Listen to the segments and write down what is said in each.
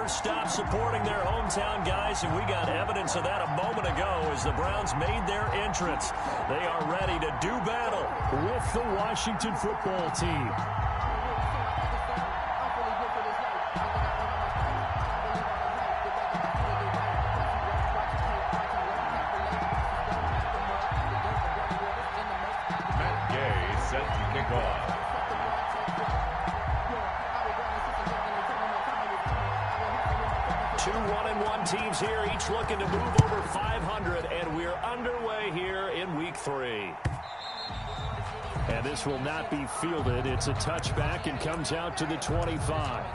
never stop supporting their hometown guys, and we got evidence of that a moment ago as the Browns made their entrance. They are ready to do battle with the Washington football team. Set to kick off. Two 1-1 teams here, each looking to move over 500, and we're underway here in week 3. And this will not be fielded. It's a touchback and comes out to the 25.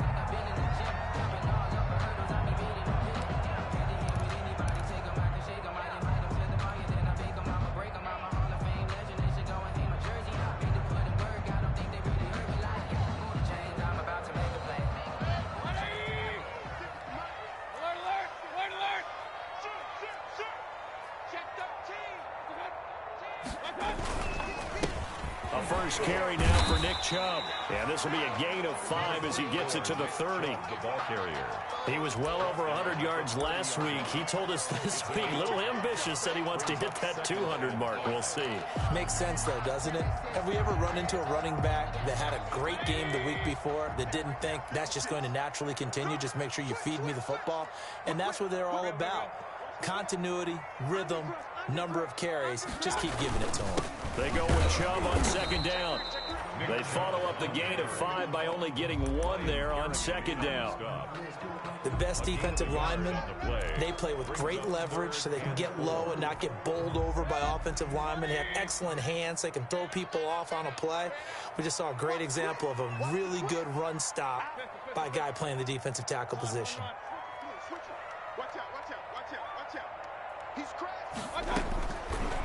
First carry now for Nick Chubb. And this will be a gain of 5 as he gets it to the 30. The ball carrier. He was well over 100 yards last week. He told us this week, a little ambitious, said he wants to hit that 200 mark. We'll see. Makes sense, though, doesn't it? Have we ever run into a running back that had a great game the week before that didn't think that's just going to naturally continue? Just make sure you feed me the football. And that's what they're all about. Continuity, rhythm, number of carries. Just keep giving it to them. They go with Chubb on second down. They follow up the gain of 5 by only getting 1 there on second down. The best defensive linemen, they play with great leverage so they can get low and not get bowled over by offensive linemen. They have excellent hands. They can throw people off on a play. We just saw a great example of a really good run stop by a guy playing the defensive tackle position.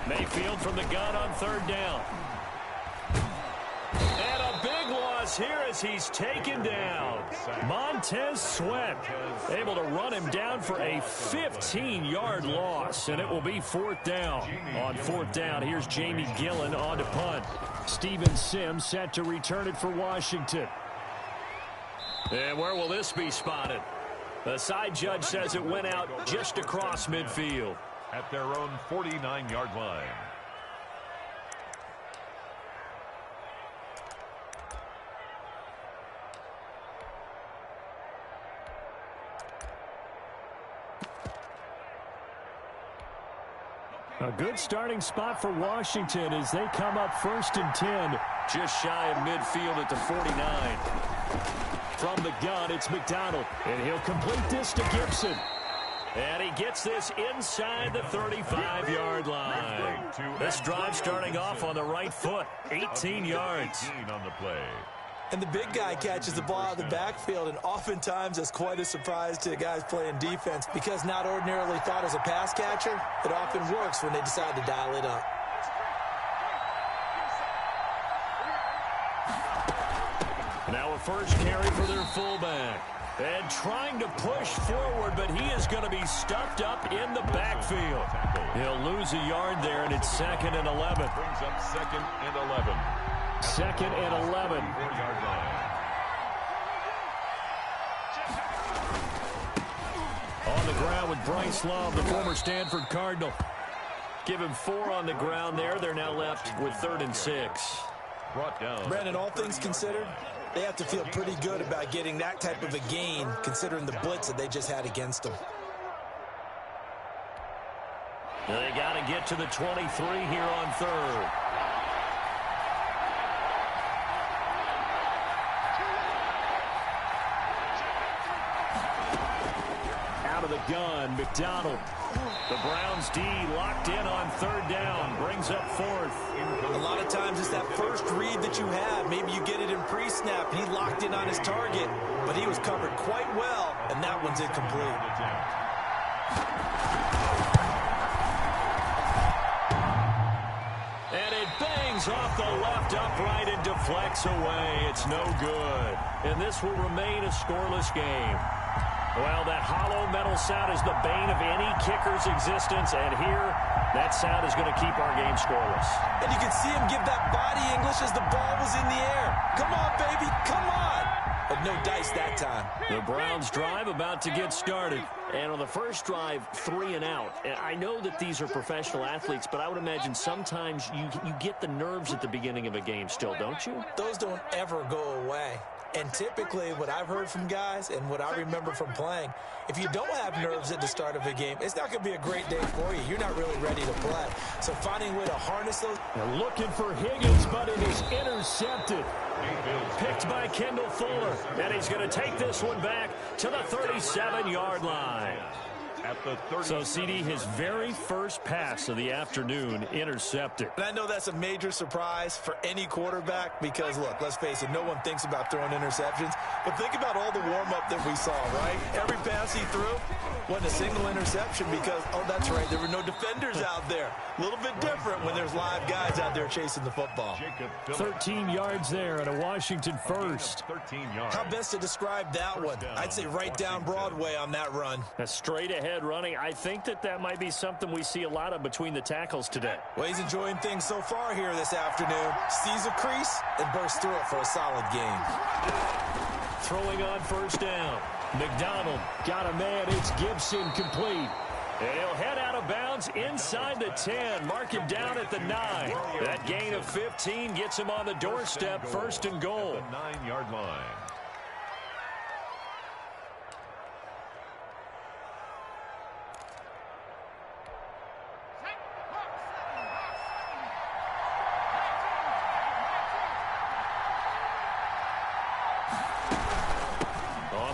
Mayfield from the gun on third down. And a big loss here as he's taken down. Montez Sweat able to run him down for a 15-yard loss, and it will be fourth down. On fourth down, here's Jamie Gillen on to punt. Steven Sims set to return it for Washington. And where will this be spotted? The side judge says it went out just across midfield. At their own 49-yard line. A good starting spot for Washington as they come up first and 10. Just shy of midfield at the 49. From the gun, it's McDonald. And he'll complete this to Gibson. And he gets this inside the 35-yard line. This drive starting off on the right foot. 18 yards. 18 on the play. And the big guy catches the ball out of the backfield, and oftentimes it's quite a surprise to guys playing defense because not ordinarily thought as a pass catcher, it often works when they decide to dial it up. Now a first carry for their fullback. And trying to push forward, but he is going to be stuffed up in the backfield. He'll lose a yard there, and it's 2nd and 11. Brings up 2nd and 11. 2nd and 11. 4-yard line. On the ground with Bryce Love, the former Stanford Cardinal. Give him 4 on the ground there. They're now left with 3rd and 6. Brought down. Brandon, all things considered, they have to feel pretty good about getting that type of a gain considering the blitz that they just had against them. They got to get to the 23 here on 3rd. Out of the gun, McDonald. The Browns D locked in on 3rd down. Brings up 4th. A lot of times it's that first read that you have. Maybe you get it in pre-snap. He locked in on his target, but he was covered quite well, and that one's incomplete. And it bangs off the left upright and deflects away. It's no good. And this will remain a scoreless game. Well, that hollow metal sound is the bane of any kicker's existence, and here, that sound is going to keep our game scoreless. And you can see him give that body English as the ball was in the air. Come on, baby, come on. but no dice that time. The Browns drive about to get started. And on the first drive, 3 and out. And I know that these are professional athletes, but I would imagine sometimes you get the nerves at the beginning of a game still, don't you? Those don't ever go away. And typically, what I've heard from guys and what I remember from playing, if you don't have nerves at the start of a game, it's not going to be a great day for you. You're not really ready to play. So finding a way to harness those. They're looking for Higgins, but it is intercepted. Picked by Kendall Fuller. And he's going to take this one back to the 37-yard line. So, CD, his very first pass of the afternoon intercepted. And I know that's a major surprise for any quarterback because, look, let's face it, no one thinks about throwing interceptions. But think about all the warm-up that we saw, right? Every pass he threw wasn't a single interception because, oh, that's right, there were no defenders out there. A little bit different when there's live guys out there chasing the football. 13 yards there and a Washington first. How best to describe that one? I'd say right down Broadway on that run. A straight ahead running. I think that might be something we see a lot of between the tackles today. Well, he's enjoying things so far here this afternoon. Sees a crease and bursts through it for a solid game. Throwing on first down. McDonald got a man. It's Gibson complete. And he'll head out of bounds inside the 10. Mark him down at the 9. That gain of 15 gets him on the doorstep, first and goal. The 9-yard line.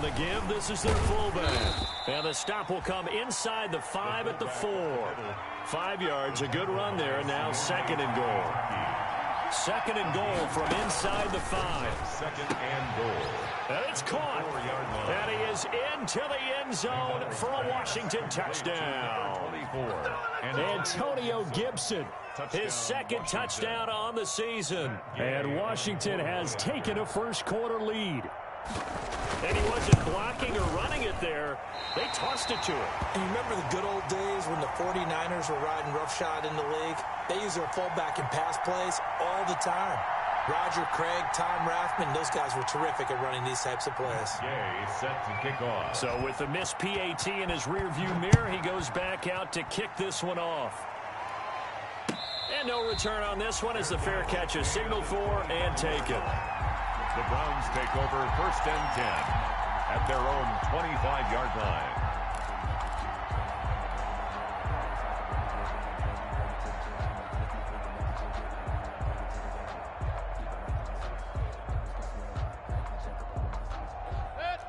The give, this is their fullback. And the stop will come inside the 5 at the 4. 5 yards, a good run there, and now second and goal. Second and goal from inside the 5. Second and goal. And it's caught. And he is into the end zone for a Washington touchdown. 24. Antonio Gibson, his second touchdown on the season. And Washington has taken a first quarter lead. And he wasn't blocking or running it there. They tossed it to him. And you remember the good old days when the 49ers were riding roughshod in the league? They used their fullback in pass plays all the time. Roger Craig, Tom Rathman, those guys were terrific at running these types of plays. Jay set to kick off. So with the missed PAT in his rearview mirror, he goes back out to kick this one off. And no return on this one as the fair catch is signaled for and taken. The Browns take over first and 10 at their own 25-yard line.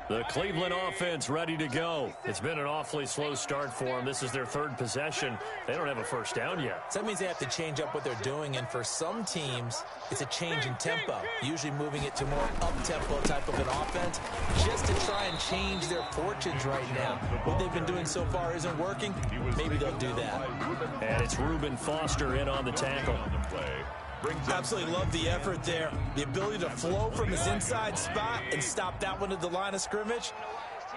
The Cleveland offense ready to go. It's been an awfully slow start for them. This is their third possession. They don't have a first down yet. So that means they have to change up what they're doing, and for some teams, it's a change in tempo, usually moving it to more up-tempo type of an offense, just to try and change their fortunes right now. What they've been doing so far isn't working. Maybe they'll do that. And it's Reuben Foster in on the tackle. Absolutely love the effort there. The ability to flow from his inside spot and stop that one at the line of scrimmage.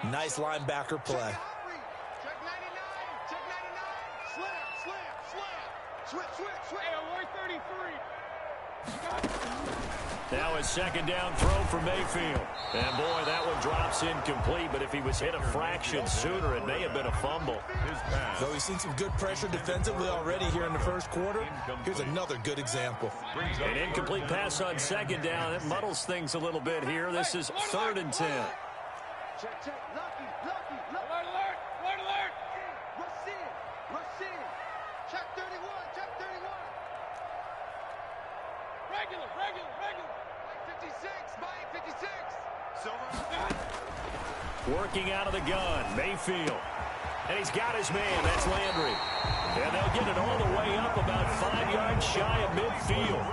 Nice linebacker play. Check 99. Check 99. Slam. Switch. Hey, 33. Now a second down throw for Mayfield. And boy, that one drops incomplete, but if he was hit a fraction sooner, it may have been a fumble. Though he's seen some good pressure defensively already here in the first quarter, here's another good example. An incomplete pass on second down. It muddles things a little bit here. This is 3rd and 10. Check. Lucky. Alert. Rush in. Check 31. Regular. 56. Mike, 56. Working out of the gun, Mayfield. And he's got his man. That's Landry. And they'll get it all the way up about 5 yards shy of midfield.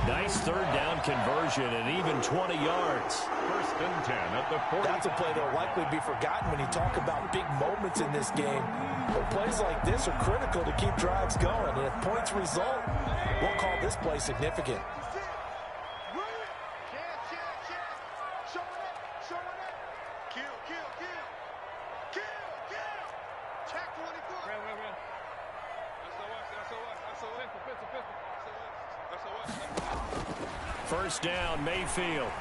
Nice third down conversion and even 20 yards. First and 10 at the 40. That's a play that will likely be forgotten when you talk about big moments in this game. But plays like this are critical to keep drives going. And if points result, we'll call this play significant. First down, Mayfield.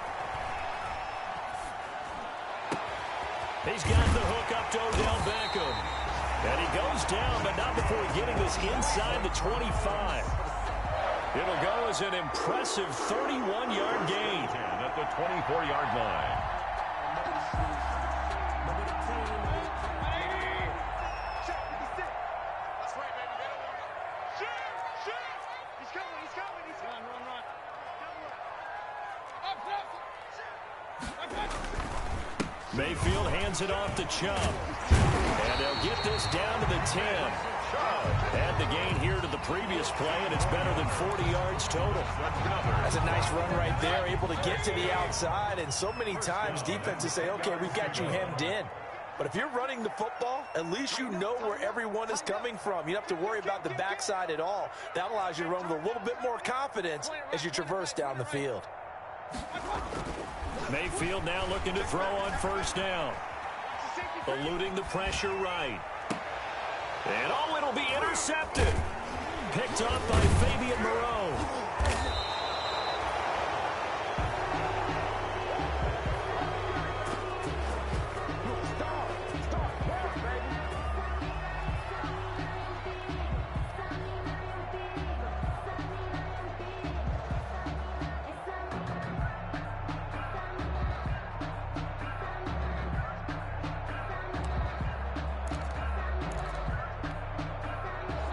He's got the hook up to Odell Beckham. And he goes down, but not before getting this inside the 25. It'll go as an impressive 31-yard gain. At the 24-yard line. Mayfield hands it off to Chubb. And they'll get this down to the 10. Add the gain here to the previous play, and it's better than 40 yards total. That's a nice run right there, able to get to the outside. And so many times defenses say, okay, we've got you hemmed in. But if you're running the football, at least you know where everyone is coming from. You don't have to worry about the backside at all. That allows you to run with a little bit more confidence as you traverse down the field. Mayfield now looking to throw on first down. Eluding the pressure right. And oh, it'll be intercepted. Picked up by Fabian Moreau.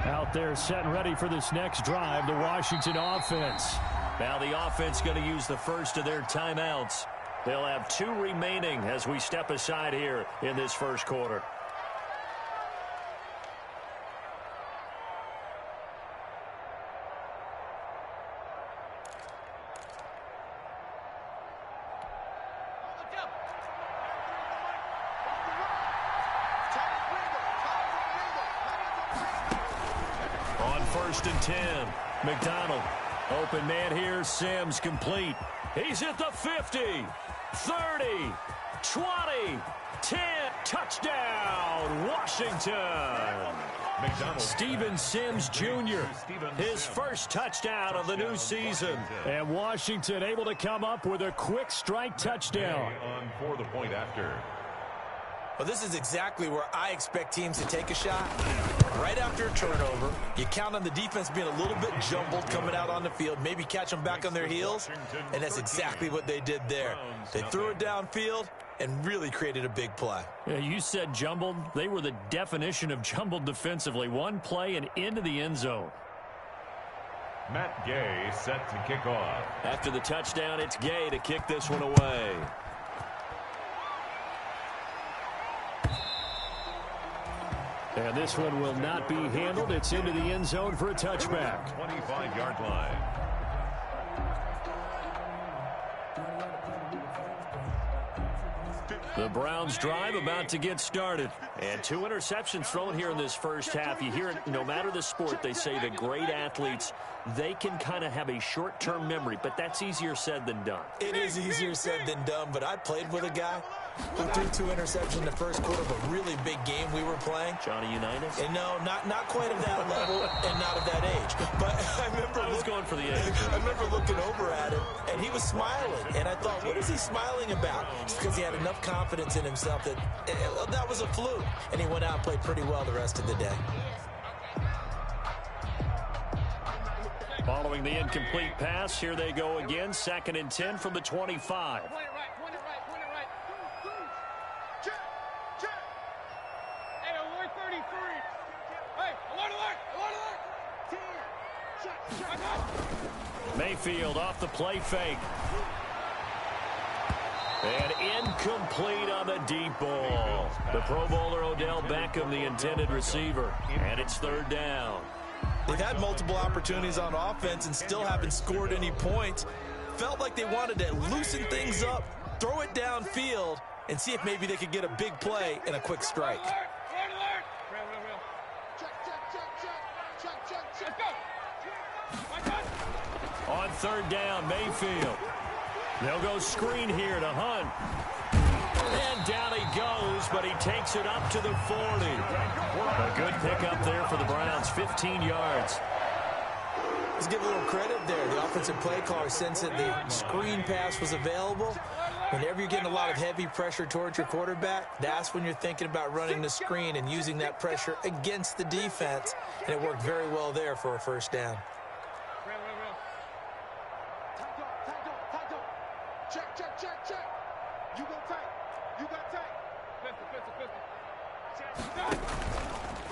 Out there set and ready for this next drive, the Washington offense. Now the offense going to use the first of their timeouts. They'll have 2 remaining as we step aside here in this first quarter. First and 10. McDonald. Open man here. Sims complete. He's at the 50. 30. 20. 10. Touchdown, Washington. Steven Sims Jr. His first touchdown of the new season. And Washington able to come up with a quick strike touchdown. On for the point after. Well, this is exactly where I expect teams to take a shot. Right after a turnover, you count on the defense being a little bit jumbled coming out on the field, maybe catch them back on their heels, and that's exactly what they did there. They threw it downfield and really created a big play. Yeah, you said jumbled. They were the definition of jumbled defensively. One play and into the end zone. Matt Gay set to kick off. After the touchdown, it's Gay to kick this one away. And this one will not be handled. It's into the end zone for a touchback. 25-yard line. The Browns drive about to get started. And 2 interceptions thrown here in this first half. You hear it, no matter the sport, they say the great athletes, they can kind of have a short-term memory, but that's easier said than done. It is easier said than done, but I played with a guy who threw 2 interceptions in the first quarter of a really big game we were playing. Johnny Unitas? And no, not quite at that level and not at that age. But I remember going for the age. I remember looking over at him, and he was smiling. And I thought, what is he smiling about? It's because he had enough confidence in himself that that was a fluke. And he went out and played pretty well the rest of the day. Following the incomplete pass, here they go again. 2nd and 10 from the 25. Mayfield off the play fake. And incomplete on the deep ball. The Pro Bowler Odell Beckham, the intended receiver. And it's 3rd down. They've had multiple opportunities on offense and still haven't scored any points. Felt like they wanted to loosen things up, throw it downfield, and see if maybe they could get a big play and a quick strike. On 3rd down, Mayfield. They'll go screen here to Hunt. And down he goes, but he takes it up to the 40. A good pickup there for the Browns, 15 yards. Let's give a little credit there. The offensive play caller sensed that the screen pass was available, Whenever you're getting a lot of heavy pressure towards your quarterback, that's when you're thinking about running the screen and using that pressure against the defense. And it worked very well there for a first down. Check, check, check, check. You go tight. You got tight.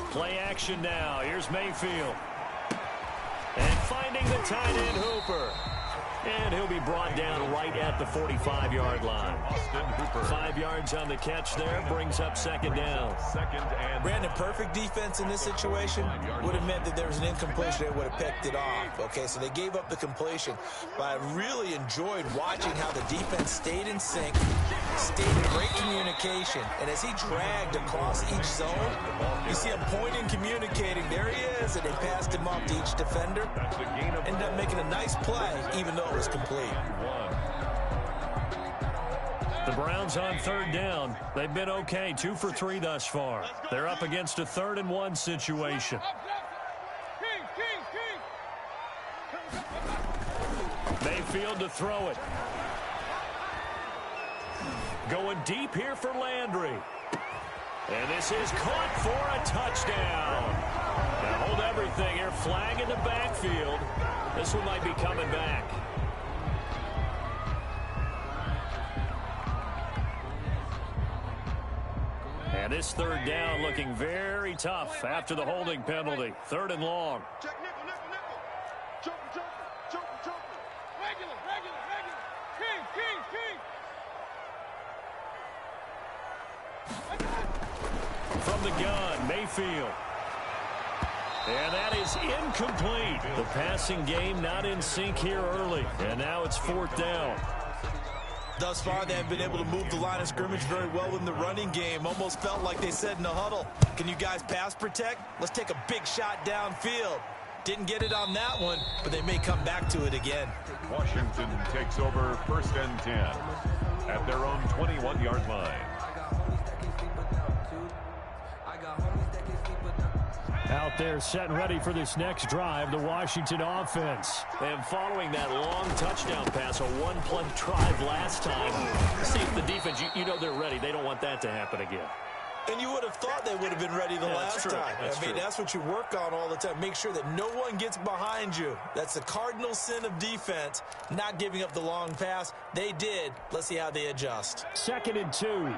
Play action now. Here's Mayfield. And finding the tight end Hooper. And he'll be brought down right at the 45-yard line. 5 yards on the catch there, brings up second down. Brandon, perfect defense in this situation would have meant that there was an incompletion that would have picked it off. Okay, so they gave up the completion. But I really enjoyed watching how the defense stayed in sync, stayed in great communication. And as he dragged across each zone, you see him pointing, communicating. There he is, and they passed him off to each defender. Ended up making a nice play, even though it was complete. The Browns on third down. They've been okay, 2 for 3 thus far. They're up against a 3rd and 1 situation. Mayfield to throw it. Going deep here for Landry. And this is caught for a touchdown. Now hold everything here. Flag in the backfield. This one might be coming back. And this 3rd down looking very tough after the holding penalty. 3rd and long. Check nickel, nickel, nickel. Joker. Regular. King. From the gun, Mayfield. And that is incomplete. The passing game not in sync here early. And now it's 4th down. Thus far, they have been able to move the line of scrimmage very well in the running game. Almost felt like they said in the huddle, can you guys pass protect? Let's take a big shot downfield. Didn't get it on that one, but they may come back to it again. Washington takes over 1st and 10 at their own 21-yard line. Out there set and ready for this next drive, the Washington offense. And following that long touchdown pass, a one-play drive last time. See if the defense, you know they're ready. They don't want that to happen again. And you would have thought they would have been ready the last time. That's what you work on all the time. Make sure that no one gets behind you. That's the cardinal sin of defense, not giving up the long pass. They did. Let's see how they adjust. 2nd and 2.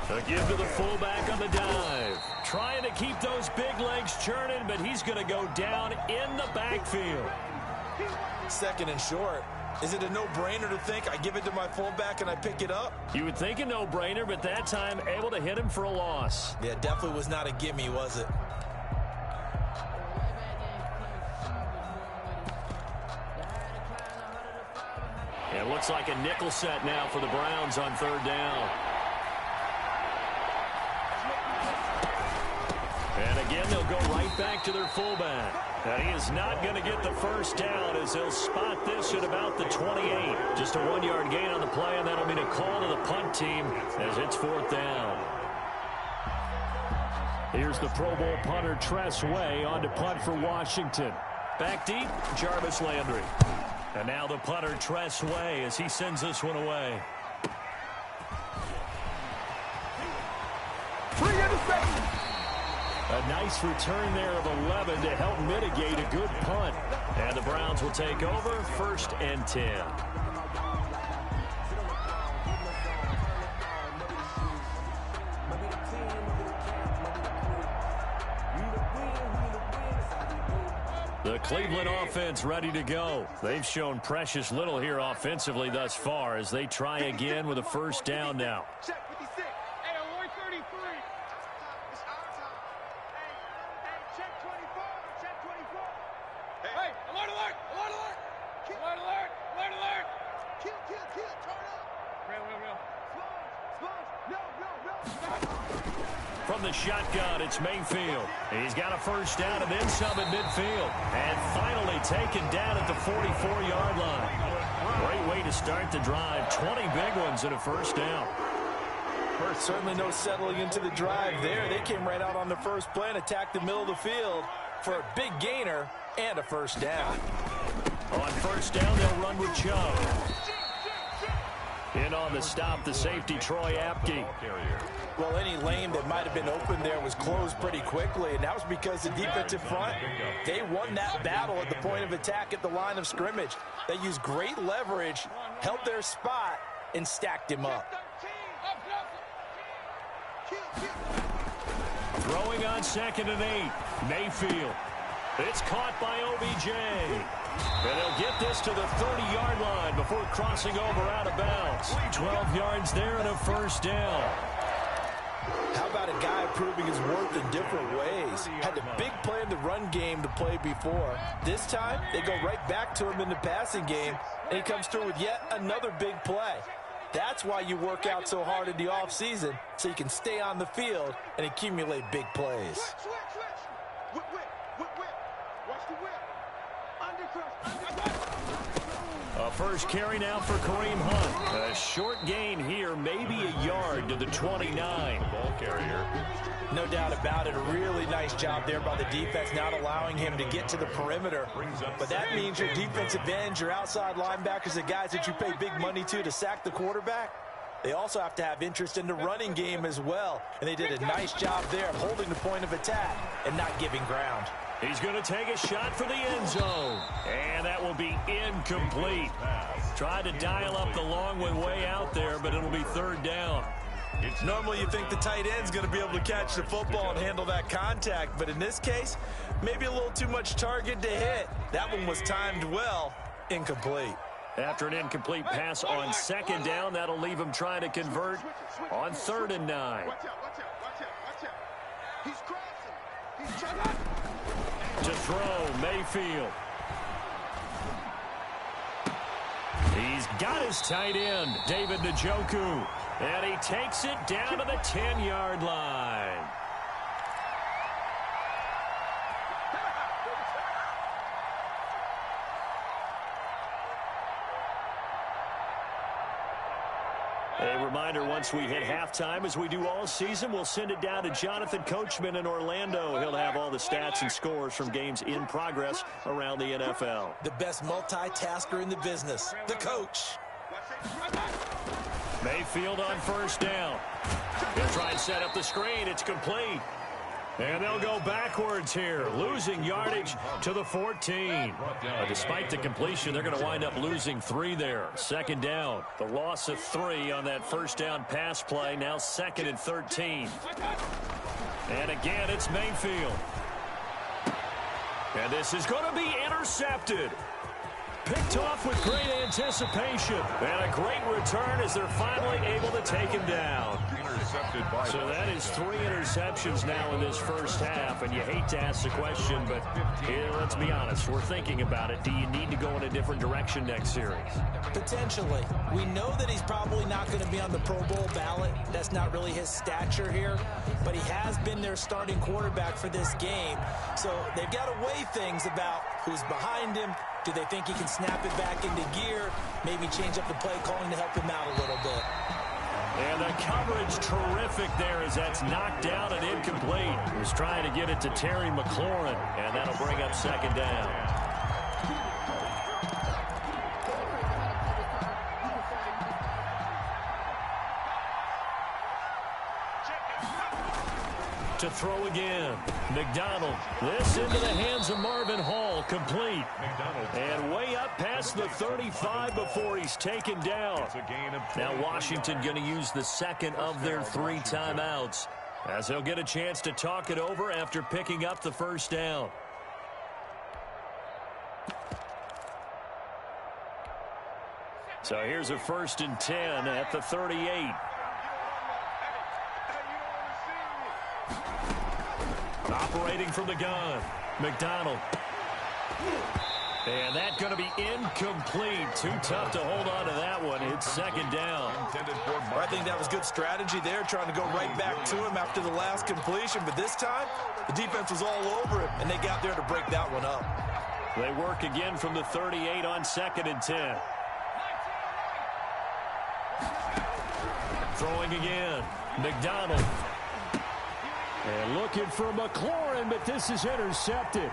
A give to the fullback on the dive. Trying to keep those big legs churning, but he's going to go down in the backfield. 2nd and short. Is it a no-brainer to think I give it to my fullback and I pick it up? You would think a no-brainer, but that time able to hit him for a loss. Yeah, definitely was not a gimme, was it? It looks like a nickel set now for the Browns on 3rd down. And again, they'll go right back to their fullback. And he is not going to get the first down as they'll spot this at about the 28. Just a 1-yard gain on the play, and that'll mean a call to the punt team as it's 4th down. Here's the Pro Bowl punter Tress Way on to punt for Washington. Back deep, Jarvis Landry. And now the punter Tress Way as he sends this one away. 3 interceptions. A nice return there of 11 to help mitigate a good punt. And the Browns will take over 1st and 10. The Cleveland offense ready to go. They've shown precious little here offensively thus far as they try again with a 1st down now. Check 56. Hey, Alloy 33. It's our time. Hey, check 24. Check 24. Hey, alert, alert, alert, alert. Alert, alert, alert, alert. Kill, turn up. Real. Sponge. No. From the shotgun, it's Mayfield. He's got a 1st down and then some at midfield. And finally taken down at the 44-yard line. Great way to start the drive. 20 big ones and a 1st down. Certainly no settling into the drive there. They came right out on the first play and attacked the middle of the field. for a big gainer and a first down. On first down, they'll run with Chubb. In on the stop, the safety, Troy Apke. Well, any lane that might have been open there was closed pretty quickly, and that was because the defensive front, they won that battle at the point of attack at the line of scrimmage. They used great leverage, held their spot, and stacked him up. Throwing on 2nd and 8, Mayfield. It's caught by OBJ. And he'll get this to the 30-yard line before crossing over out of bounds. 12 yards there and a first down. How about a guy proving his worth in different ways? Had a big play in the run game to play before. This time, they go right back to him in the passing game, and he comes through with yet another big play. That's why you work out so hard in the offseason, so you can stay on the field and accumulate big plays. A first carry now for Kareem Hunt. A short gain here, maybe a yard to the 29. Ball carrier. No doubt about it. A really nice job there by the defense, not allowing him to get to the perimeter. But that means your defensive ends, your outside linebackers, the guys that you pay big money to sack the quarterback, they also have to have interest in the running game as well. And they did a nice job there of holding the point of attack and not giving ground. He's going to take a shot for the end zone. And that will be incomplete. Tried to dial up the long one way out there, but it'll be third down. Normally you think the tight end's going to be able to catch the football and handle that contact, but in this case, maybe a little too much target to hit. That one was timed well, incomplete. After an incomplete pass on 2nd down, that'll leave him trying to convert on 3rd and 9. He's crossing. He's trying To throw, Mayfield. He's got his tight end, David Njoku. And he takes it down to the 10-yard line. A reminder, once we hit halftime, as we do all season, we'll send it down to Jonathan Coachman in Orlando. He'll have all the stats and scores from games in progress around the NFL. The best multitasker in the business, the coach. Mayfield on first down. He'll try and set up the screen. It's complete. And they'll go backwards here, losing yardage to the 14. Despite the completion, they're going to wind up losing 3 there. 2nd down. The loss of 3 on that first down pass play. Now 2nd and 13. And again, it's Mayfield. And this is going to be intercepted. Picked off with great anticipation. And a great return as they're finally able to take him down. So that is 3 interceptions now in this first half. And you hate to ask the question, but let's be honest. We're thinking about it. Do you need to go in a different direction next series? Potentially. We know that he's probably not going to be on the Pro Bowl ballot. That's not really his stature here. But he has been their starting quarterback for this game. So they've got to weigh things about who's behind him. Do they think he can snap it back into gear? Maybe change up the play calling to help him out a little bit. And the coverage terrific there as that's knocked down and incomplete. He was trying to get it to Terry McLaurin, and that'll bring up 2nd down. To throw again. McDonald. This into the hands of Marvin Hall. Complete. And way up past the 35 before he's taken down. Now Washington going to use the 2nd of their 3 timeouts as they'll get a chance to talk it over after picking up the first down. So here's a 1st and 10 at the 38. Operating from the gun, McDonald. And that's going to be incomplete. Too tough to hold on to that one. It's 2nd down. I think that was good strategy there, trying to go right back to him after the last completion. But this time, the defense was all over him, and they got there to break that one up. They work again from the 38 on 2nd and 10. Throwing again, McDonald. And looking for McLaurin, but this is intercepted.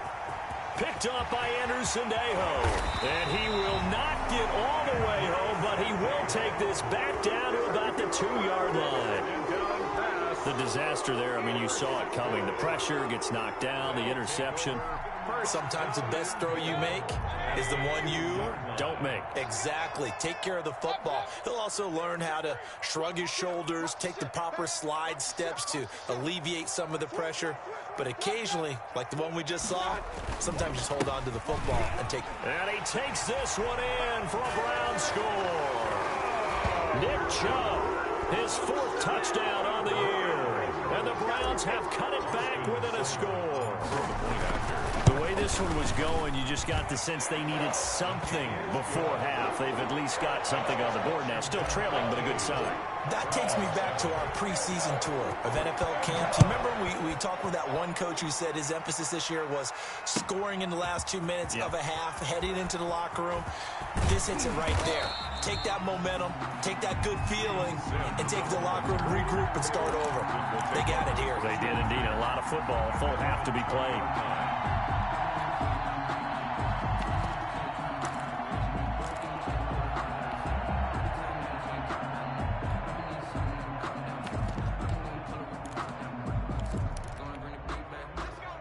Picked up by Anderson-Dejo. And he will not get all the way home, but he will take this back down to about the 2-yard line. The disaster there, I mean, you saw it coming. The pressure gets knocked down, the interception. Sometimes the best throw you make is the one you don't make. Exactly. Take care of the football. He'll also learn how to shrug his shoulders, take the proper slide steps to alleviate some of the pressure. But occasionally, like the one we just saw, sometimes just hold on to the football and take. And he takes this one in for a Brown score. Nick Chubb, his 4th touchdown on the year. And the Browns have cut it back within a score. The way this one was going, you just got the sense they needed something before half. They've at least got something on the board now. Still trailing, but a good sign. That takes me back to our preseason tour of NFL camps. You remember we talked with that one coach who said his emphasis this year was scoring in the last 2 minutes of a half, heading into the locker room. This hits it right there. Take that momentum, take that good feeling, and take the locker room, regroup, and start over. They got it here. They did indeed. A lot of football, full half to be played.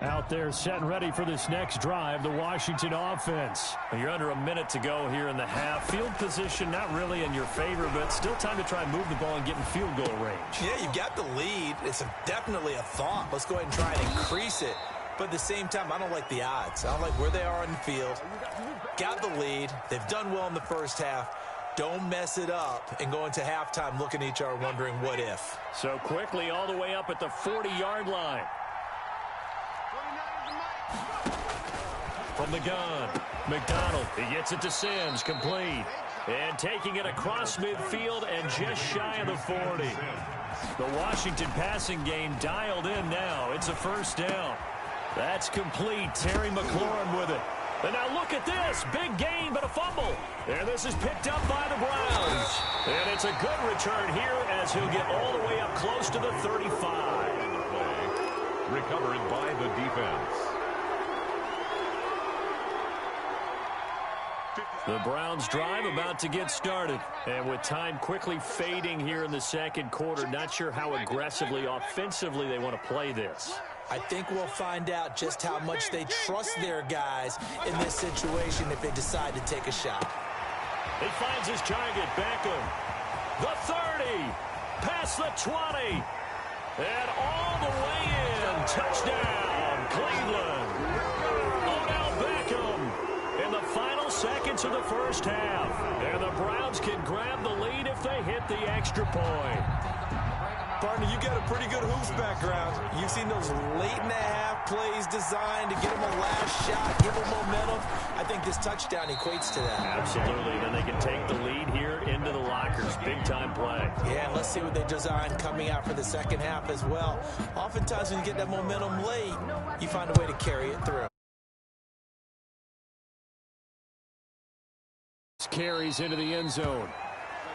Out there set and ready for this next drive, the Washington offense. You're under a minute to go here in the half. Field position not really in your favor, but still time to try and move the ball and get in field goal range. Yeah, you've got the lead. It's definitely a thought. Let's go ahead and try and increase it. But at the same time, I don't like the odds. I don't like where they are in the field. Got the lead. They've done well in the first half. Don't mess it up and go into halftime looking at each other wondering what if. So quickly all the way up at the 40-yard line. From the gun, McDonald, he gets it to Sims, complete. And taking it across midfield and just shy of the 40. The Washington passing game dialed in now. It's a first down. That's complete. Terry McLaurin with it. And now look at this. Big gain, but a fumble. And this is picked up by the Browns. And it's a good return here as he'll get all the way up close to the 35. Recovered by the defense. The Browns drive about to get started. And with time quickly fading here in the second quarter, not sure how aggressively, offensively they want to play this. I think we'll find out just how much they trust their guys in this situation if they decide to take a shot. He finds his target, Beckham. The 30, past the 20, and all the way in. Touchdown, Cleveland. Odell Beckham in the final seconds of the first half. And the Browns can grab the lead if they hit the extra point. Partner, you got a pretty good hoops background. You've seen those late-in-the-half plays designed to get them a last shot, give them momentum. I think this touchdown equates to that. Absolutely. Then they can take the lead here into the lockers. Big-time play. Yeah, and let's see what they design coming out for the second half as well. Oftentimes when you get that momentum late, you find a way to carry it through. Carries into the end zone.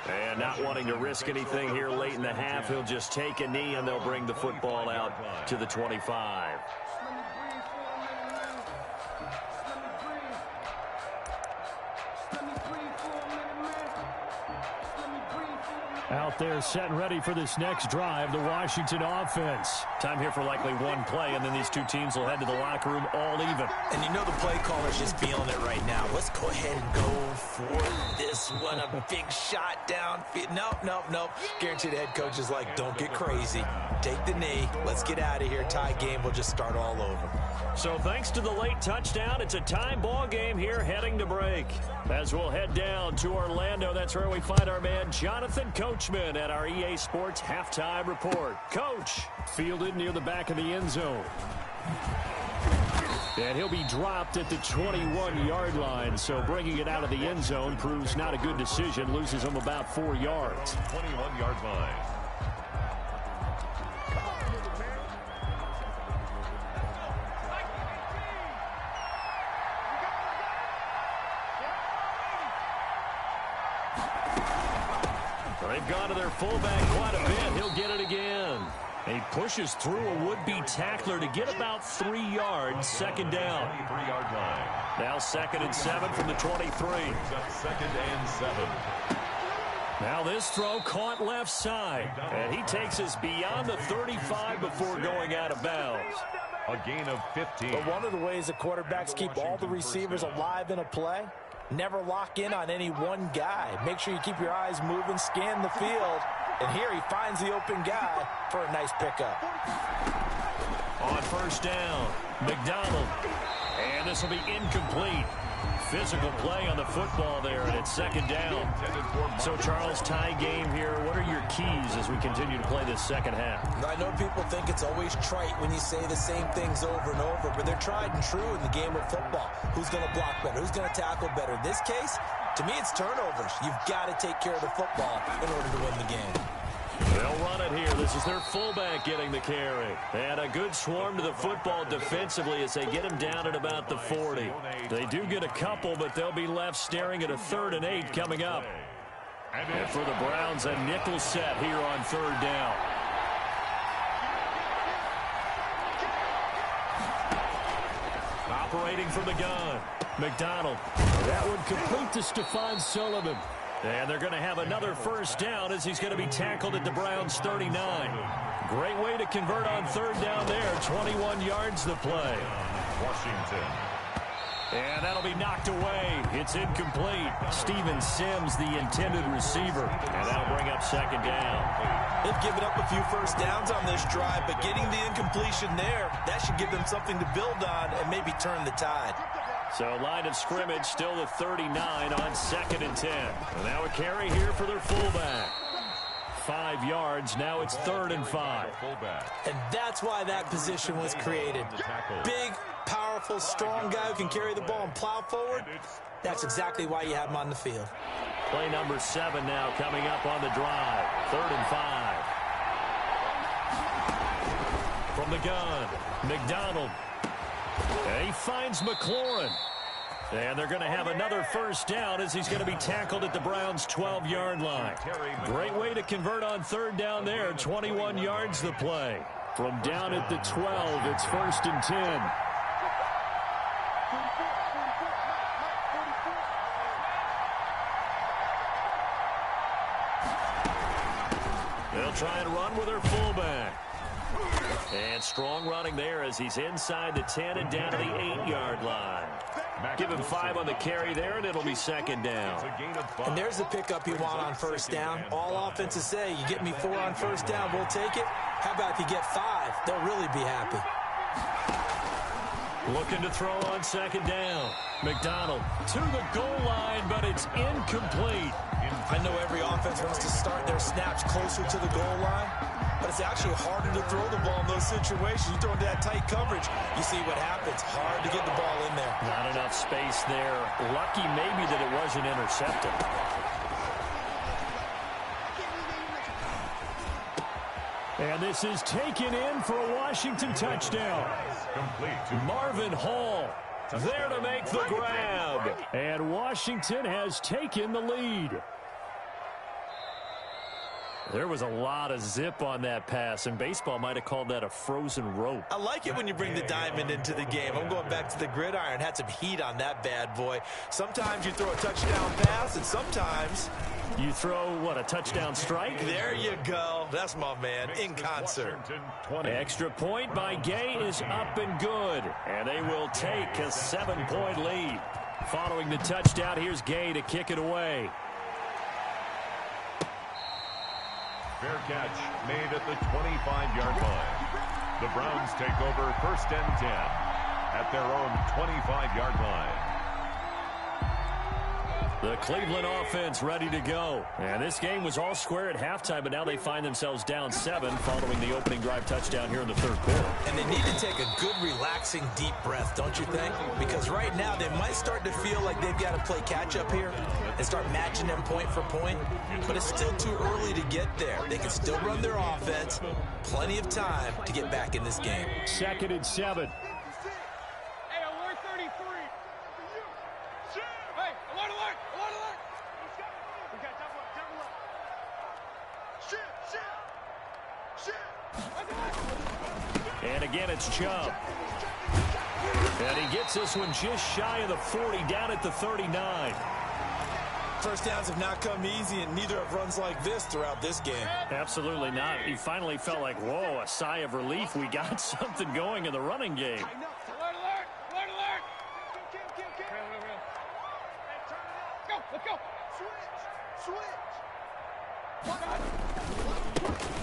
And not wanting to risk anything here late in the half, he'll just take a knee and they'll bring the football out to the 25. Out there set and ready for this next drive, the Washington offense. Time here for likely one play, and then these two teams will head to the locker room all even. And you know the play caller's just feeling it right now. Let's go ahead and go for this one. A big shot downfield. Nope. Guaranteed the head coach is like, don't get crazy. Take the knee. Let's get out of here. Tie game. We'll just start all over. So thanks to the late touchdown, it's a time ball game here heading to break. As we'll head down to Orlando, that's where we find our man Jonathan Coachman at our EA Sports Halftime Report. Coach, fielded near the back of the end zone. And he'll be dropped at the 21-yard line, so bringing it out of the end zone proves not a good decision. Loses him about 4 yards. 21-yard line. They've gone to their fullback quite a bit. He'll get it again. He pushes through a would-be tackler to get about 3 yards. Second down. 23-yard line. Now 2nd and 7 from the 23. Second and 7. Now this throw caught left side. And he takes us beyond the 35 before going out of bounds. A gain of 15. But one of the ways the quarterbacks keep all the receivers alive in a play, never lock in on any one guy. Make sure you keep your eyes moving, scan the field. And here he finds the open guy for a nice pickup. On first down, McDonald. And this will be incomplete. Physical play on the football there, and it's second down. So, Charles, tie game here. What are your keys as we continue to play this second half? I know people think it's always trite when you say the same things over and over, but they're tried and true in the game of football. Who's going to block better? Who's going to tackle better? In this case, to me, it's turnovers. You've got to take care of the football in order to win the game. They'll run it here. This is their fullback getting the carry. And a good swarm to the football defensively as they get him down at about the 40. They do get a couple, but they'll be left staring at a 3rd and 8 coming up. And for the Browns, a nickel set here on 3rd down. Operating from the gun, McDonald. That would complete to Stephon Sullivan. And they're going to have another first down as he's going to be tackled at the Browns' 39. Great way to convert on 3rd down there. 21 yards the play. Washington. And that'll be knocked away. It's incomplete. Steven Sims, the intended receiver. And that'll bring up 2nd down. They've given up a few first downs on this drive, but getting the incompletion there, that should give them something to build on and maybe turn the tide. So line of scrimmage still the 39 on 2nd and 10. And now a carry here for their fullback. 5 yards. Now it's 3rd and 5. And that's why that position was created. Big, powerful, strong guy who can carry the ball and plow forward. That's exactly why you have him on the field. Play number 7 now coming up on the drive. 3rd and 5. From the gun, McDonald. And he finds McLaurin. And they're going to have another first down as he's going to be tackled at the Browns' 12-yard line. Great way to convert on 3rd down there. 21 yards the play. From down at the 12, it's 1st and 10. They'll try and run with their fullback. And strong running there as he's inside the 10 and down to the 8-yard line. Give him 5 on the carry there, and it'll be 2nd down. And there's the pickup you want on first down. All offenses say, you get me 4 on first down, we'll take it. How about if you get 5? They'll really be happy. Looking to throw on 2nd down. McDonald to the goal line, but it's incomplete. I know every offense wants to start their snaps closer to the goal line, but it's actually harder to throw the ball in those situations. You throw into that tight coverage, you see what happens. Hard to get the ball in there. Not enough space there. Lucky maybe that it wasn't intercepted. And this is taken in for a Washington touchdown. Marvin Hall there to make the grab. And Washington has taken the lead. There was a lot of zip on that pass, and baseball might have called that a frozen rope. I like it when you bring the diamond into the game. I'm going back to the gridiron. Had some heat on that bad boy. Sometimes you throw a touchdown pass, and sometimes you throw, what, a touchdown strike? There you go. That's my man, in concert. Extra point by Gay is up and good, and they will take a 7-point lead. Following the touchdown, here's Gay to kick it away. Fair catch made at the 25-yard line. The Browns take over 1st and 10 at their own 25-yard line. The Cleveland offense ready to go. And this game was all square at halftime, but now they find themselves down 7 following the opening drive touchdown here in the 3rd quarter. And they need to take a good, relaxing, deep breath, don't you think? Because right now they might start to feel like they've got to play catch-up here and start matching them point for point. But it's still too early to get there. They can still run their offense. Plenty of time to get back in this game. 2nd and 7. Hey, alert 33. Hey, alert, alert, alert, alert. We got double up. Shit. And again, it's Chubb. And he gets this one just shy of the 40, down at the 39. First downs have not come easy, and neither have runs like this throughout this game. Absolutely not. He finally felt like, whoa, a sigh of relief. We got something going in the running game. Alert, alert! Alert, alert! Kill. Hey, turn it up. Let's go. Switch.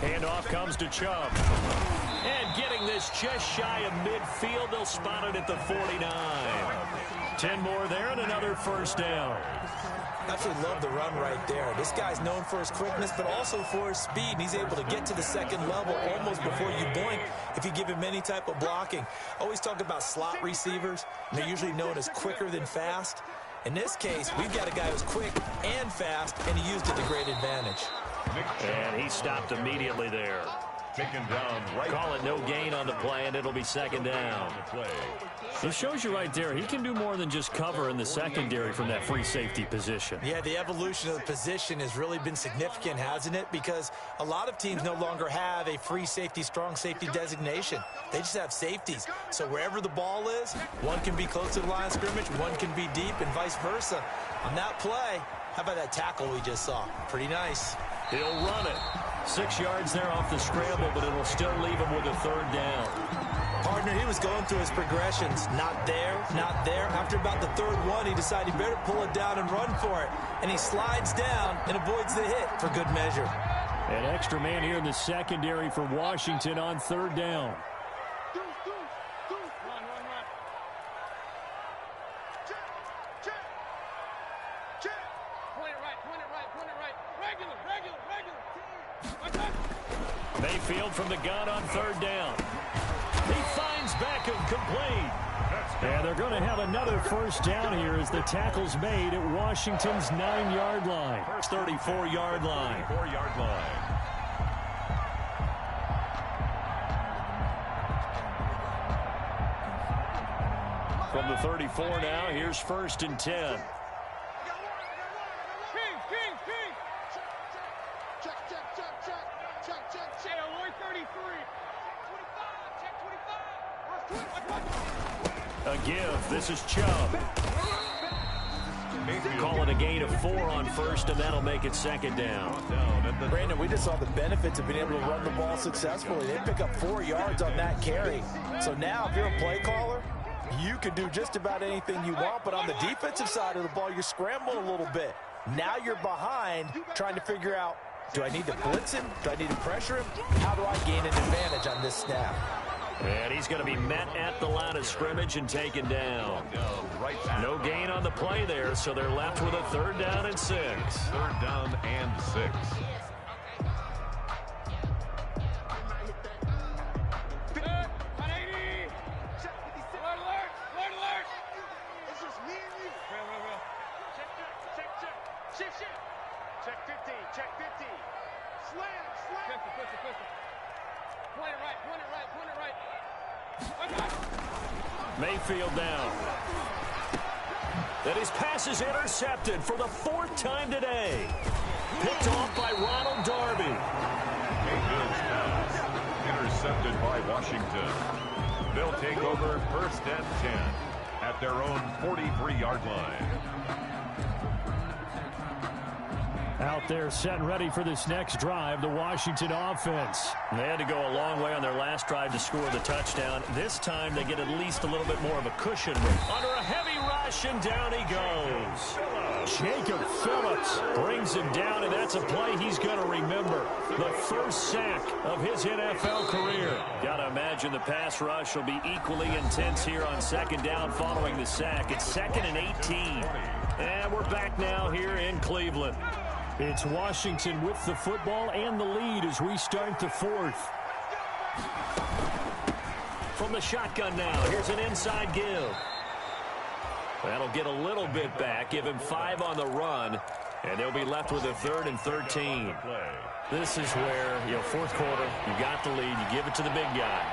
Handoff comes to Chubb. And getting this just shy of midfield, they'll spot it at the 49. 10 more there and another first down. Absolutely love the run right there. This guy's known for his quickness, but also for his speed. And he's able to get to the second level almost before you blink if you give him any type of blocking. Always talk about slot receivers. And they're usually known as quicker than fast. In this case, we've got a guy who's quick and fast, and he used it to great advantage. And he stopped immediately there. Taken down right. Call it no gain on the play, and it'll be second down. It shows you right there, he can do more than just cover in the secondary from that free safety position. Yeah, the evolution of the position has really been significant, hasn't it? Because a lot of teams no longer have a free safety, strong safety designation. They just have safeties. So wherever the ball is, one can be close to the line of scrimmage, one can be deep, and vice versa. On that play, how about that tackle we just saw? Pretty nice. He'll run it. 6 yards there off the scramble, but it'll still leave him with a third down. Partner, he was going through his progressions. Not there, not there. After about the third one, he decided he better pull it down and run for it. And he slides down and avoids the hit for good measure. An extra man here in the secondary for Washington on third down. Mayfield from the gun on third down. He finds Beckham complete. And they're going to have another first down here as the tackle's made at Washington's 9-yard line. 34-yard line. 34-yard line. From the 34 now, here's first and 10. A give. This is Chubb. Call it a gain of 4 on first, and that'll make it second down. Brandon, we just saw the benefits of being able to run the ball successfully. They pick up 4 yards on that carry. So now, if you're a play caller, you can do just about anything you want, but on the defensive side of the ball, you're scrambling a little bit. Now you're behind, trying to figure out, do I need to blitz him? Do I need to pressure him? How do I gain an advantage on this snap? And he's going to be met at the line of scrimmage and taken down. No gain on the play there, so they're left with a third down and 6. Third down and 6. Check 15, check 15. Slam. Pistol. Point it right. Mayfield down. And his pass is intercepted for the 4th time today. Picked off by Ronald Darby. Mayfield's pass intercepted by Washington. They'll take over first and 10 at their own 43-yard line. Out there set and ready for this next drive, the Washington offense. They had to go a long way on their last drive to score the touchdown. This time they get at least a little bit more of a cushion. Under a heavy rush, and down he goes. Jacob Phillips brings him down, and that's a play he's going to remember. The first sack of his NFL career. Got to imagine the pass rush will be equally intense here on second down following the sack. It's 2nd and 18. And we're back now here in Cleveland. It's Washington with the football and the lead as we start the 4th. From the shotgun now, here's an inside give. That'll get a little bit back, give him 5 on the run, and they'll be left with a 3rd and 13. This is where, 4th quarter, you got the lead, you give it to the big guy.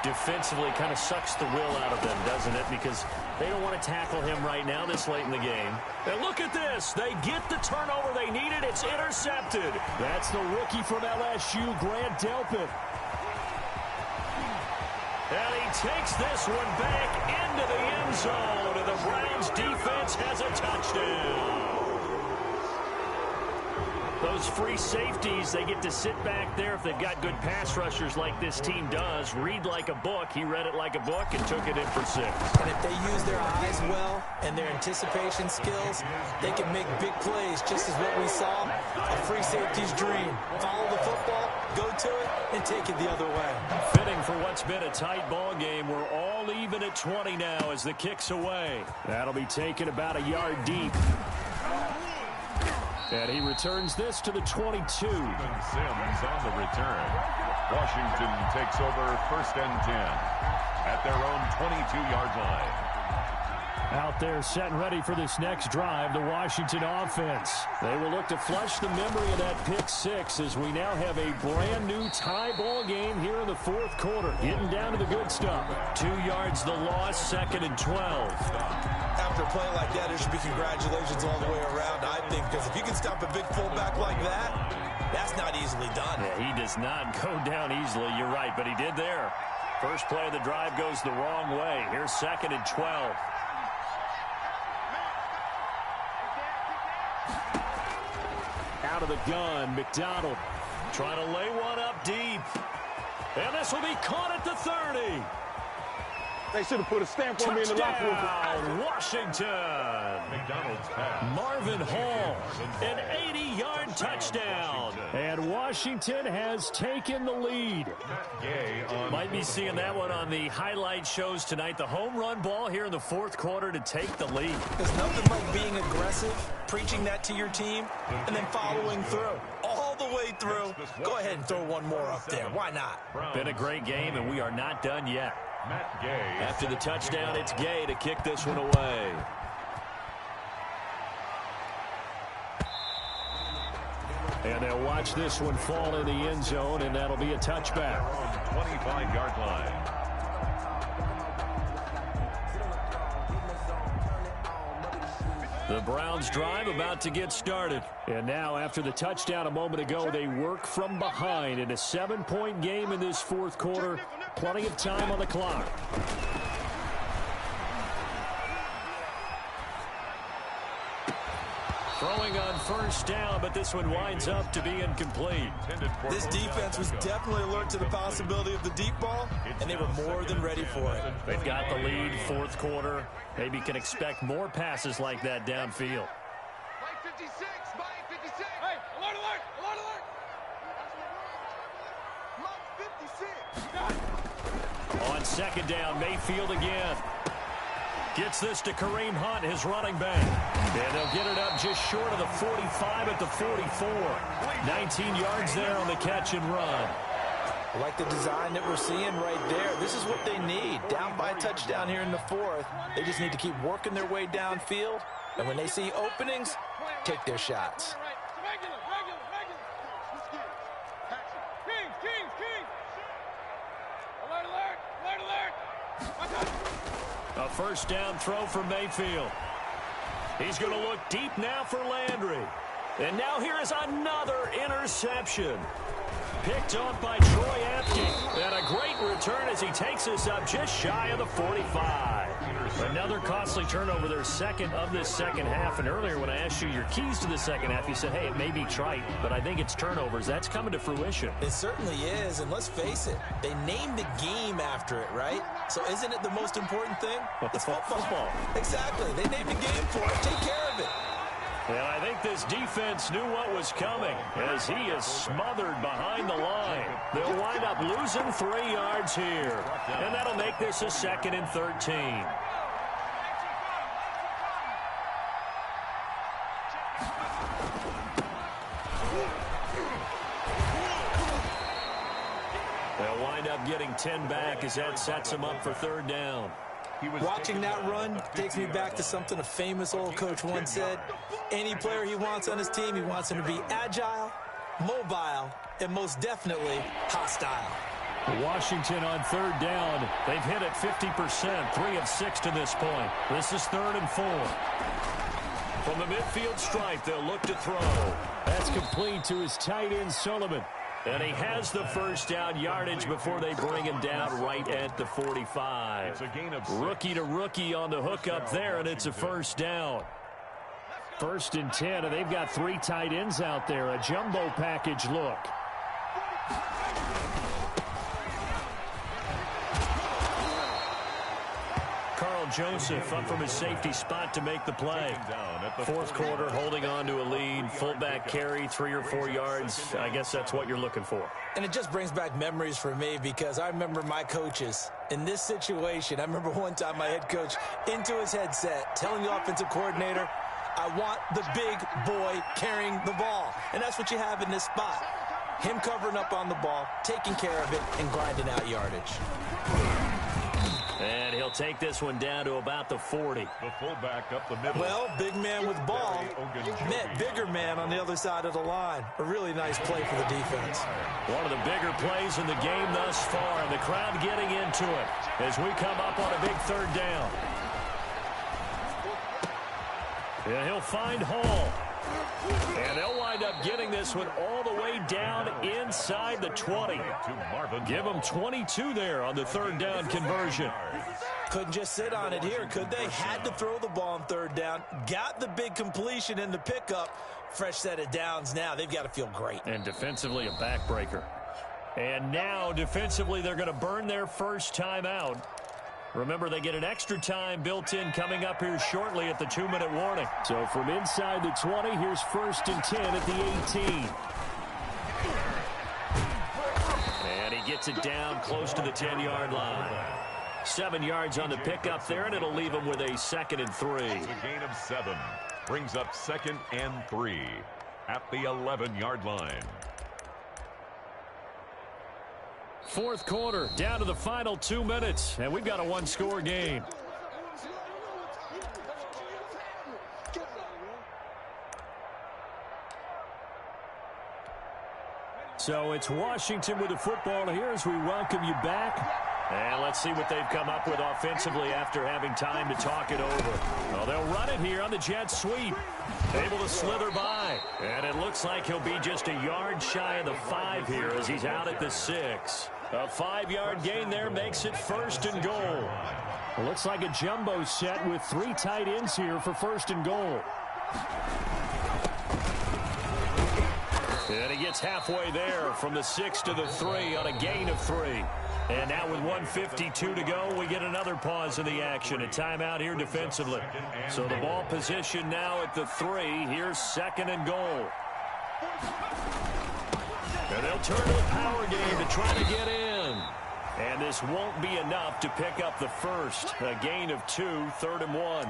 Defensively kind of sucks the will out of them, doesn't it? Because they don't want to tackle him right now this late in the game. And look at this. They get the turnover they needed. It's intercepted. That's the rookie from LSU, Grant Delpit. And he takes this one back into the end zone, and the Browns defense has a touchdown. Those free safeties, they get to sit back there if they've got good pass rushers like this team does. Read like a book. He read it like a book and took it in for 6. And if they use their eyes well and their anticipation skills, they can make big plays, just as what we saw, a free safety's dream. Follow the football, go to it, and take it the other way. Fitting for what's been a tight ball game. We're all even at 20 now as the kick's away. That'll be taken about a yard deep. And he returns this to the 22. Sims on the return. Washington takes over 1st and 10 at their own 22-yard line. Out there set and ready for this next drive, the Washington offense. They will look to flush the memory of that pick 6 as we now have a brand new tie ball game here in the 4th quarter. Getting down to the good stuff. 2 yards the loss, 2nd and 12. After a play like that, there should be congratulations all the way around, I think, because if you can stop a big fullback like that, that's not easily done. Yeah, he does not go down easily, you're right, but he did there. First play of the drive goes the wrong way. Here's 2nd and 12. Out of the gun, McDonald trying to lay one up deep. And this will be caught at the 30. They should have put a stamp on me in the locker room. Touchdown, Washington. McDonald's pass. Marvin Hall, an 80-yard touchdown. And Washington has taken the lead. Might be seeing that one on the highlight shows tonight. The home run ball here in the 4th quarter to take the lead. There's nothing like being aggressive, preaching that to your team, and then following through. All the way through. Go ahead and throw one more up there. Why not? Been a great game, and we are not done yet. Matt Gay. After the touchdown, it's Gay to kick this one away. And they'll watch this one fall in the end zone, and that'll be a touchback. 25-yard line. The Browns drive about to get started. And now, after the touchdown a moment ago, they work from behind in a 7-point game in this 4th quarter. Plenty of time on the clock. Throwing on 1st down, but this one winds up to be incomplete. This defense was definitely alert to the possibility of the deep ball, and they were more than ready for it. They've got the lead, 4th quarter. Maybe can expect more passes like that downfield. Mike 56, Mike 56. Hey, alert, alert, alert, alert. Mike 56. On 2nd down, Mayfield again. Gets this to Kareem Hunt, his running back. And they'll get it up just short of the 45 at the 44. 19 yards there on the catch and run. I like the design that we're seeing right there. This is what they need. Down by a touchdown here in the 4th. They just need to keep working their way downfield. And when they see openings, take their shots. Regular. Kings. Alert, alert. A 1st down throw for Mayfield. He's going to look deep now for Landry. And now here is another interception. Picked off by Troy Apke. And a great return as he takes us up just shy of the 45. Another costly turnover, their 2nd of this 2nd half. And earlier when I asked you your keys to the 2nd half, you said, hey, it may be trite, but I think it's turnovers. That's coming to fruition. It certainly is, and let's face it, they named the game after it, right? So isn't it the most important thing? It's football. Exactly. They named the game for it. Take care of it. And I think this defense knew what was coming as he is smothered behind the line. They'll wind up losing 3 yards here. And that'll make this a 2nd and 13. They'll wind up getting 10 back as that sets them up for 3rd down. Watching that run takes me back to something a famous old coach once said. Any player he wants on his team, he wants him to be agile, mobile, and most definitely hostile. Washington on 3rd down. They've hit it 50%, 3 of 6 to this point. This is 3rd and 4. From the midfield stripe, they'll look to throw. That's complete to his tight end, Sullivan. And he has the first down yardage before they bring him down right at the 45. It's a gain of 6. Rookie to rookie on the hookup there, and it's a first down. 1st and 10, and they've got 3 tight ends out there. A jumbo package look. Carl Joseph up from his safety spot to make the play. 4th quarter, holding on to a lead. Fullback carry, 3 or 4 yards. I guess that's what you're looking for. And it just brings back memories for me because I remember my coaches in this situation. I remember one time my head coach into his headset telling the offensive coordinator, I want the big boy carrying the ball. And that's what you have in this spot. Him covering up on the ball, taking care of it, and grinding out yardage. And he'll take this one down to about the 40. The fullback up the middle. Well, big man with ball met bigger man on the other side of the line. A really nice play for the defense. One of the bigger plays in the game thus far, and the crowd getting into it as we come up on a big 3rd down. Yeah, he'll find Hall. And they'll wind up getting this one all the way down inside the 20. Give them 22 there on the 3rd down conversion. Couldn't just sit on it here, could they? Had to throw the ball on 3rd down. Got the big completion in the pickup. Fresh set of downs now. They've got to feel great. And defensively, a backbreaker. And now, defensively, they're going to burn their first time out. Remember, they get an extra time built in coming up here shortly at the 2-minute warning. So from inside the 20, here's 1st and 10 at the 18. And he gets it down close to the 10-yard line. 7 yards on the pickup there, and it'll leave him with a 2nd and 3. It's a gain of 7. Brings up 2nd and 3 at the 11-yard line. 4th quarter, down to the final 2 minutes, and we've got a 1-score game. So it's Washington with the football here as we welcome you back. And let's see what they've come up with offensively after having time to talk it over. Well, they'll run it here on the jet sweep. Able to slither by. And it looks like he'll be just a yard shy of the 5 here as he's out at the 6. A 5-yard gain there makes it 1st and goal. It looks like a jumbo set with 3 tight ends here for 1st and goal. And he gets halfway there from the 6 to the 3 on a gain of 3. And now with 1:52 to go, we get another pause in the action. A timeout here defensively. So the ball position now at the 3. Here's 2nd and goal. And they'll turn to the power game to try to get in. And this won't be enough to pick up the first. A gain of 2, 3rd and 1.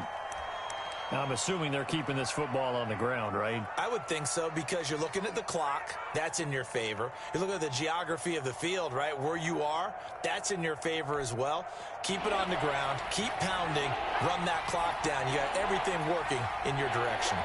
Now, I'm assuming they're keeping this football on the ground, right? I would think so because you're looking at the clock. That's in your favor. You look at the geography of the field, right? Where you are, that's in your favor as well. Keep it on the ground. Keep pounding. Run that clock down. You got everything working in your direction.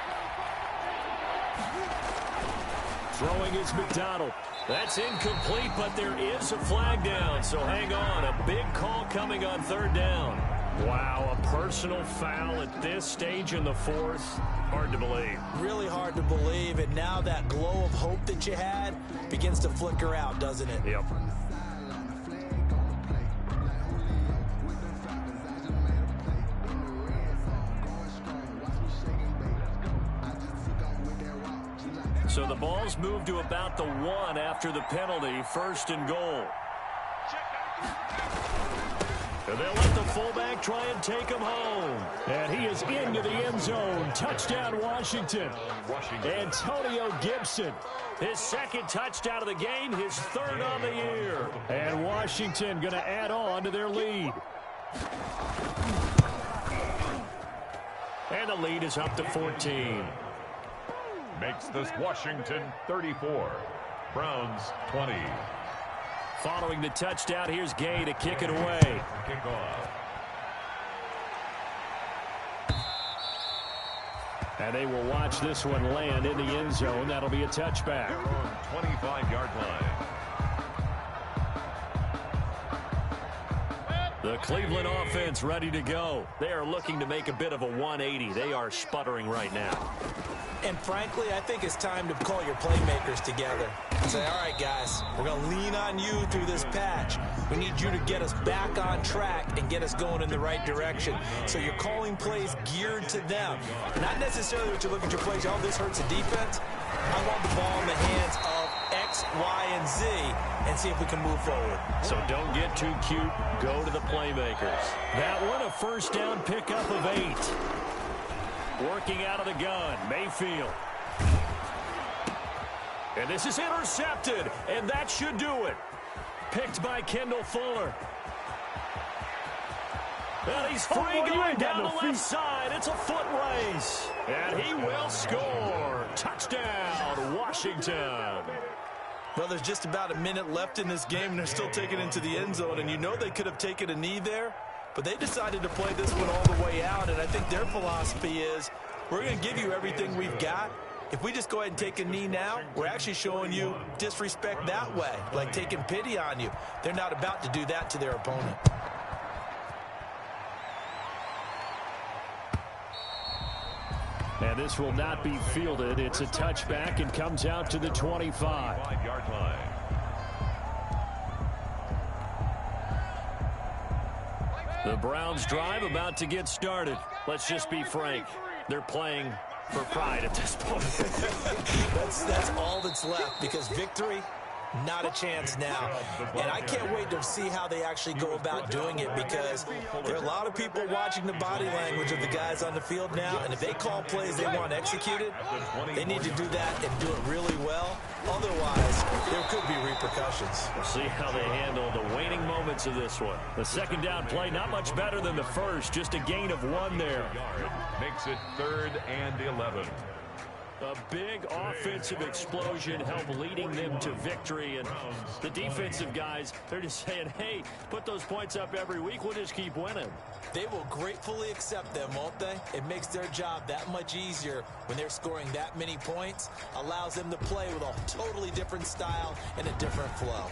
Throwing is McDonald. That's incomplete, but there is a flag down, so hang on. A big call coming on 3rd down. Wow, a personal foul at this stage in the 4th. Hard to believe. Really hard to believe, and now that glow of hope that you had begins to flicker out, doesn't it? Yep. So the ball's moved to about the 1 after the penalty. 1st and goal. And they'll let the fullback try and take him home. And he is into the end zone. Touchdown, Washington. Antonio Gibson. His 2nd touchdown of the game, his 3rd on the year. And Washington going to add on to their lead. And the lead is up to 14. Makes this Washington 34. Browns 20. Following the touchdown, here's Gay to kick it away. Kickoff. And they will watch this one land in the end zone. That'll be a touchback. Their own 25-yard line. The Cleveland offense ready to go. They are looking to make a bit of a 180. They are sputtering right now. And frankly, I think it's time to call your playmakers together and say, all right, guys, we're going to lean on you through this patch. We need you to get us back on track and get us going in the right direction. So you're calling plays geared to them. Not necessarily what you look at your plays, oh, this hurts the defense. I want the ball in the hands of X, Y, and Z and see if we can move forward. So don't get too cute. Go to the playmakers. That one, a first down pickup of 8. Working out of the gun, Mayfield. And this is intercepted, and that should do it. Picked by Kendall Fuller. And he's free going down the left side. It's a foot race. And he will score. Touchdown, Washington. Well, there's just about a minute left in this game, and they're still taking it into the end zone. And you know they could have taken a knee there, but they decided to play this one all the way out. And I think their philosophy is, we're going to give you everything we've got. If we just go ahead and take a knee now, we're actually showing you disrespect that way, like taking pity on you. They're not about to do that to their opponent. And this will not be fielded. It's a touchback and comes out to the 25. 5-yard line. The Browns drive about to get started. Let's just be frank. They're playing for pride at this point. That's all that's left, because victory, not a chance now. And I can't wait to see how they actually go about doing it, because there are a lot of people watching the body language of the guys on the field now, and if they call plays they want executed, they need to do that and do it really well. Otherwise, there could be repercussions. We'll see how they handle the waning moments of this one. The second down play, not much better than the first, just a gain of 1 there. Makes it 3rd and 11. A big offensive explosion helped leading them to victory. And the defensive guys, they're just saying, hey, put those points up every week. We'll just keep winning. They will gratefully accept them, won't they? It makes their job that much easier when they're scoring that many points. Allows them to play with a totally different style and a different flow.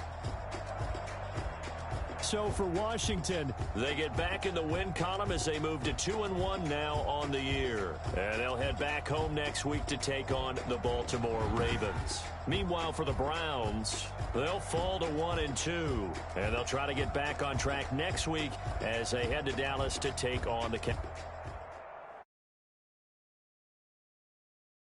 So for Washington, they get back in the win column as they move to 2-1 now on the year. And they'll head back home next week to take on the Baltimore Ravens. Meanwhile, for the Browns, they'll fall to 1-2. And they'll try to get back on track next week as they head to Dallas to take on the Cowboys.